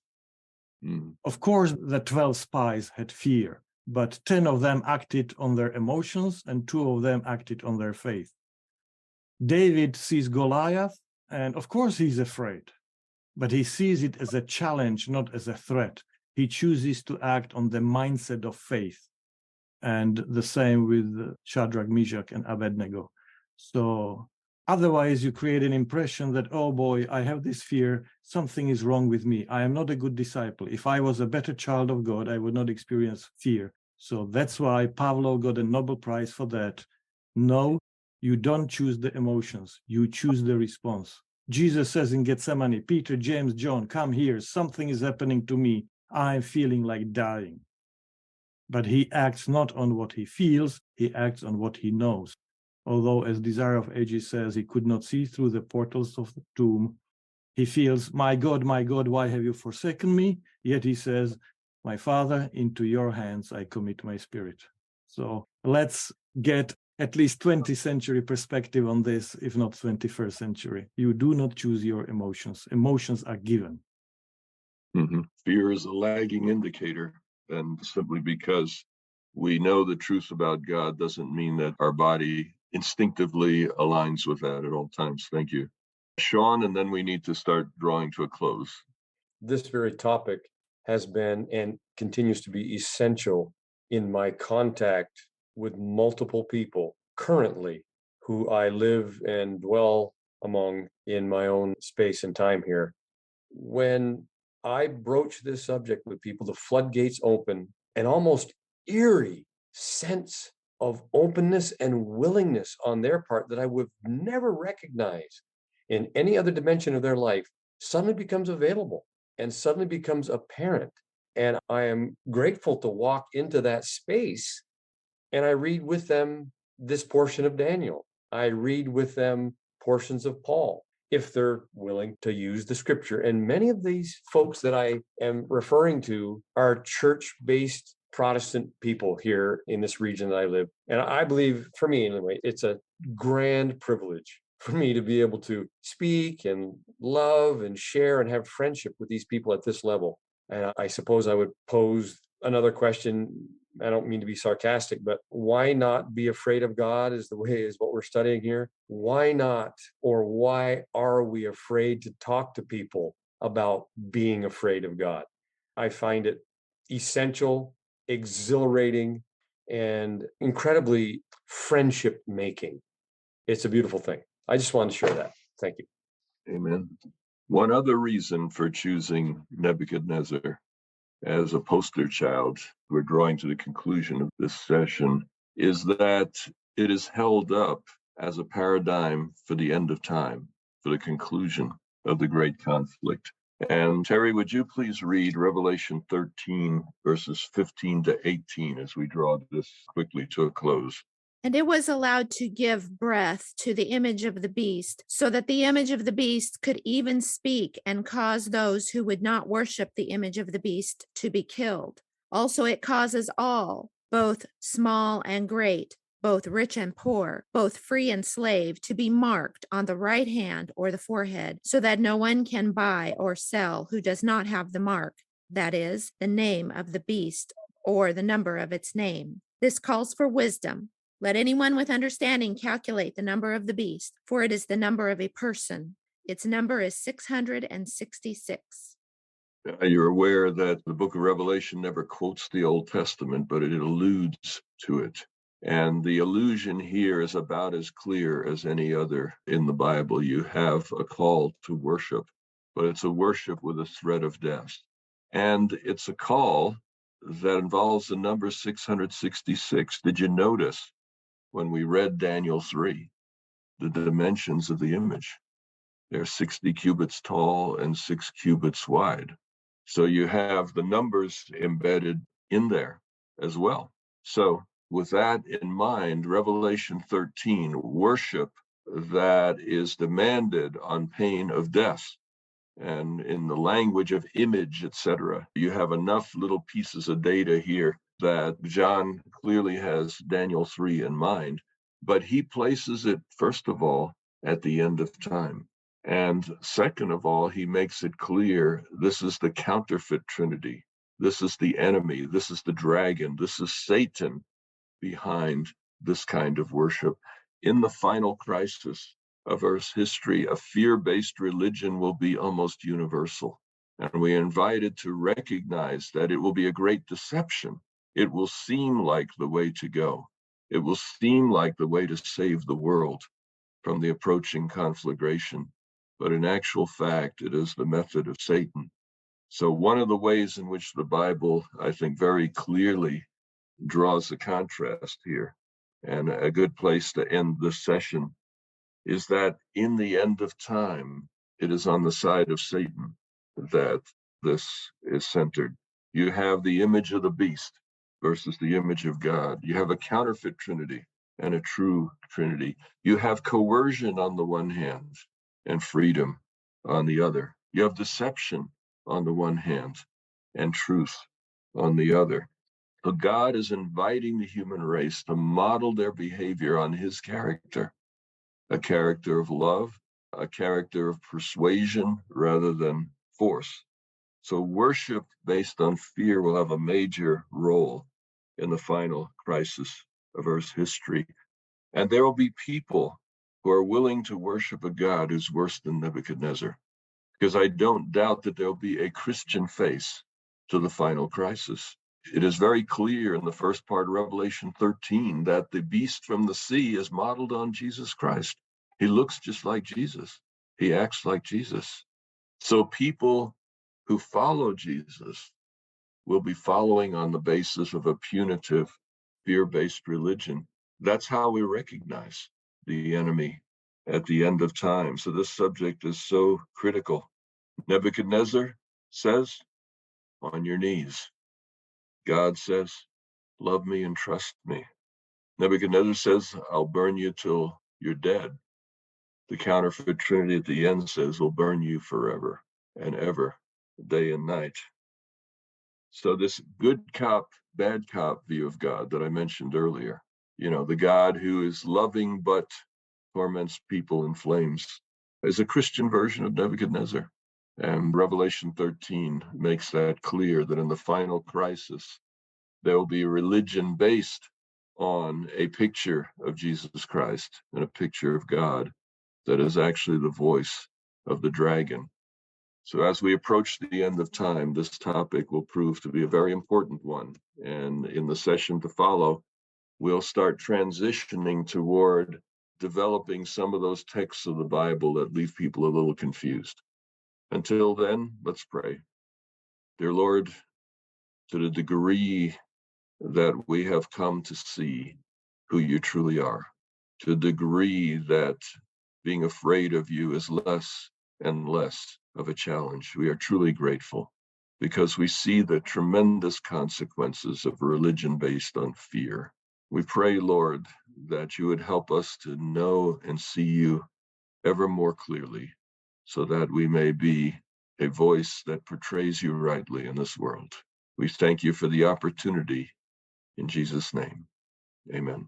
Of course, the 12 spies had fear, but 10 of them acted on their emotions and 2 of them acted on their faith. David sees Goliath, and of course he's afraid, but he sees it as a challenge, not as a threat. He chooses to act on the mindset of faith. And the same with Shadrach, Meshach, and Abednego. So otherwise you create an impression that, oh boy, I have this fear, something is wrong with me. I am not a good disciple. If I was a better child of God, I would not experience fear. So that's why Pavlov got a Nobel Prize for that. No, you don't choose the emotions, you choose the response. Jesus says in Gethsemane, Peter, James, John, come here, something is happening to me. I'm feeling like dying. But he acts not on what he feels, he acts on what he knows. Although, as Desire of Ages says, he could not see through the portals of the tomb, He feels, my God, why have you forsaken me? Yet he says, my Father, into your hands I commit my spirit. So let's get at least 20th century perspective on this, if not 21st century. You do not choose your emotions. Emotions are given. Fear is a lagging indicator, and simply because we know the truth about God doesn't mean that our body instinctively aligns with that at all times. Thank you. Sean, and then we need to start drawing to a close. This very topic has been and continues to be essential in my contact with multiple people currently who I live and dwell among in my own space and time here. When I broach this subject with people, the floodgates open, an almost eerie sense of openness and willingness on their part that I would never recognize in any other dimension of their life suddenly becomes available and suddenly becomes apparent. And I am grateful to walk into that space and I read with them this portion of Daniel. I read with them portions of Paul, if they're willing to use the scripture. And many of these folks that I am referring to are church-based Protestant people here in this region that I live. And I believe, for me anyway, it's a grand privilege for me to be able to speak and love and share and have friendship with these people at this level. And I suppose I would pose another question. I don't mean to be sarcastic, but why not be afraid of God is what we're studying here. Why not, or why are we afraid to talk to people about being afraid of God? I find it essential, exhilarating, and incredibly friendship making. It's a beautiful thing. I just wanted to share that. Thank you. Amen. One other reason for choosing Nebuchadnezzar as a poster child, we're drawing to the conclusion of this session, is that it is held up as a paradigm for the end of time, for the conclusion of the great conflict. And Terry, would you please read Revelation 13, verses 15 to 18 as we draw this quickly to a close? And it was allowed to give breath to the image of the beast, so that the image of the beast could even speak and cause those who would not worship the image of the beast to be killed. Also, it causes all, both small and great, both rich and poor, both free and slave, to be marked on the right hand or the forehead, so that no one can buy or sell who does not have the mark, that is, the name of the beast or the number of its name. This calls for wisdom. Let anyone with understanding calculate the number of the beast, for it is the number of a person. Its number is 666. You're aware that the book of Revelation never quotes the Old Testament, but it alludes to it. And the allusion here is about as clear as any other in the Bible. You have a call to worship, but it's a worship with a threat of death. And it's a call that involves the number 666. Did you notice when we read Daniel 3, the dimensions of the image? They're 60 cubits tall and 6 cubits wide. So you have the numbers embedded in there as well. So with that in mind, Revelation 13, worship that is demanded on pain of death. And in the language of image, etc., you have enough little pieces of data here that John clearly has Daniel 3 in mind, but he places it, first of all, at the end of time. And second of all, he makes it clear this is the counterfeit Trinity. This is the enemy. This is the dragon. This is Satan behind this kind of worship. In the final crisis of Earth's history, a fear-based religion will be almost universal. And we are invited to recognize that it will be a great deception. It will seem like the way to go. It will seem like the way to save the world from the approaching conflagration. But in actual fact, it is the method of Satan. So one of the ways in which the Bible, I think, very clearly draws a contrast here, and a good place to end this session, is that in the end of time, it is on the side of Satan that this is centered. You have the image of the beast versus the image of God. You have a counterfeit Trinity and a true Trinity. You have coercion on the one hand and freedom on the other. You have deception on the one hand and truth on the other. So God is inviting the human race to model their behavior on his character, a character of love, a character of persuasion rather than force. So worship based on fear will have a major role in the final crisis of Earth's history. And there will be people who are willing to worship a God who's worse than Nebuchadnezzar, because I don't doubt that there'll be a Christian face to the final crisis. It is very clear in the first part of Revelation 13 that the beast from the sea is modeled on Jesus Christ. He looks just like Jesus. He acts like Jesus. So people who follow Jesus will be following on the basis of a punitive, fear-based religion. That's how we recognize the enemy at the end of time. So this subject is so critical. Nebuchadnezzar says, on your knees. God says, love me and trust me. Nebuchadnezzar says, I'll burn you till you're dead. The counterfeit Trinity at the end says, will burn you forever and ever, day and night. So this good cop, bad cop view of God that I mentioned earlier, the God who is loving but torments people in flames, is a Christian version of Nebuchadnezzar. And Revelation 13 makes that clear, that in the final crisis, there will be a religion based on a picture of Jesus Christ and a picture of God that is actually the voice of the dragon. So as we approach the end of time, this topic will prove to be a very important one. And in the session to follow, we'll start transitioning toward developing some of those texts of the Bible that leave people a little confused. Until then, let's pray. Dear Lord, to the degree that we have come to see who you truly are, to the degree that being afraid of you is less and less of a challenge, we are truly grateful, because we see the tremendous consequences of religion based on fear. We pray, Lord, that you would help us to know and see you ever more clearly, so that we may be a voice that portrays you rightly in this world. We thank you for the opportunity. In Jesus' name, amen.